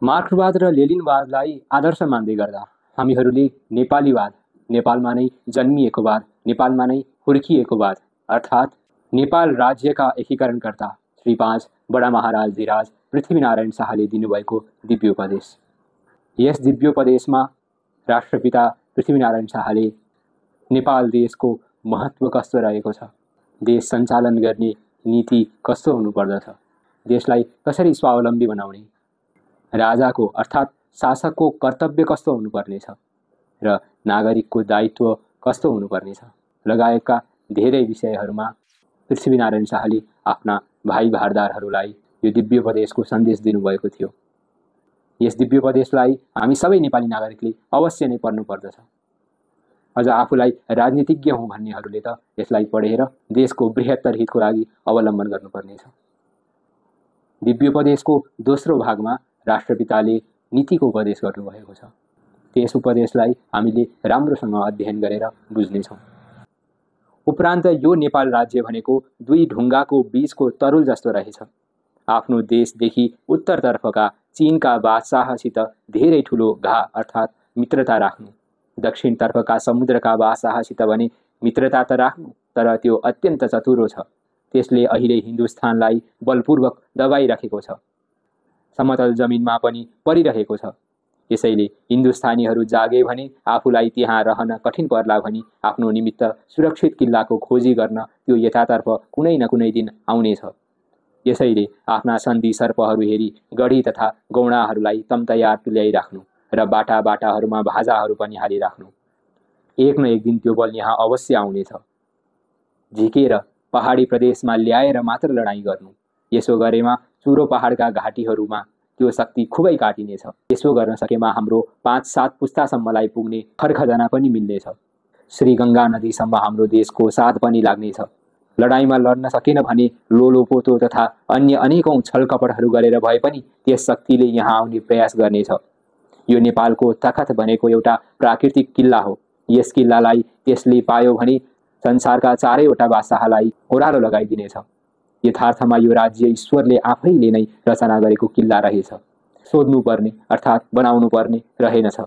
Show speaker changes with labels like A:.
A: मार्क्सवाद र लेनिनवादलाई आदर्श मान्दै गर्दा हामीहरूले नेपालीवाद, नेपालमा नै जन्मिएको वाद, नेपालमा नै हुर्किएको वाद अर्थात् नेपाल राज्यका एकीकरणकर्ता श्री 5 बडा महाराज धिराज पृथ्वीनारायण शाहले दिनुभएको दिव्योपदेश। यस दिव्योपदेशमा राष्ट्रपिता पृथ्वीनारायण शाहले नेपाल देशको महत्त्व कस्तो रहेको छ, देश सञ्चालन गर्ने नीति कस्तो हुनुपर्दछ, देशलाई कसरी स्वावलम्बी बनाउने, राजाको अर्थात् शासकको कर्तव्य कस्तो हुनुपर्नेछ र नागरिकको दायित्व कस्तो हुनुपर्नेछ लगायतका धेरै विषयहरूमा पृथ्वीनारायण शाहले आफ्ना भाइ भारदारहरूलाई यो दिव्योपदेशको सन्देश दिनुभएको थियो। यस दिव्योपदेशलाई हामी सबै नेपाली नागरिकले अवश्य नै पढ्नुपर्दछ। अझ आफूलाई राजनीतिज्ञ हुँ भन्नेहरूले त यसलाई पढेर देशको बृहत्तर हितको लागि अवलम्बन गर्नुपर्नेछ। दिव्योपदेशको दोस्रो भागमा राष्ट्रपिताले नीतिको उपदेश गर्नुभएको छ। त्यस उपदेशलाई हामीले राम्रोसँग अध्ययन गरेर बुझ्नेछौँ। उपरान्त यो नेपाल राज्य भनेको दुई ढुङ्गाको बीचको तरुल जस्तो रहेछ। आफ्नो देशदेखि उत्तरतर्फका चीनका बादशाहसित धेरै ठुलो घा अर्थात् मित्रता राख्नु, दक्षिणतर्फका समुद्रका बादशाहसित भने मित्रता त राख्नु, तर त्यो अत्यन्त चतुरो छ। त्यसले अहिले हिन्दुस्तानलाई बलपूर्वक दबाइराखेको छ, समतल जमिनमा पनि परिरहेको छ। यसैले हिन्दुस्तानीहरू जागे भने आफूलाई त्यहाँ रहन कठिन पर्ला भनी आफ्नो निमित्त सुरक्षित किल्लाको खोजी गर्न त्यो यथातर्फ कुनै न कुनै दिन आउनेछ। यसैले आफ्ना सन्धि सर्पहरू हेरी गढी तथा गौडाहरूलाई तम्तयार तुल्याइराख्नु र बाटा बाटाहरूमा भाजाहरू पनि हालिराख्नु। एक न एक दिन त्यो बल यहाँ अवश्य आउनेछ। झिकेर पहाडी प्रदेशमा ल्याएर मात्र लडाईँ गर्नु, यसो गरेमा चुरो पहाडका घाटीहरूमा त्यो शक्ति खुबै काटिनेछ। यसो गर्न सकेमा हाम्रो 5-7 पुस्तासम्मलाई पुग्ने खरखजना पनि मिल्नेछ। श्रीगङ्गा नदीसम्म हाम्रो देशको साथ पनि लाग्नेछ। लडाईँमा लड्न सकेन भने लोलोपोतो तथा अन्य अनेकौं छलकपटहरू गरेर भए पनि त्यस शक्तिले यहाँ आउने प्रयास गर्नेछ। यो नेपालको तखत भनेको एउटा प्राकृतिक किल्ला हो। यस किल्लालाई त्यसले पायो भने संसारका चारैवटा बादशाहलाई ओह्रालो लगाइदिनेछ। यथार्थमा यो राज्य ईश्वरले आफैले नै रचना गरेको किल्ला रहेछ। सोध्नुपर्ने अर्थात् बनाउनु पर्ने रहेनछ।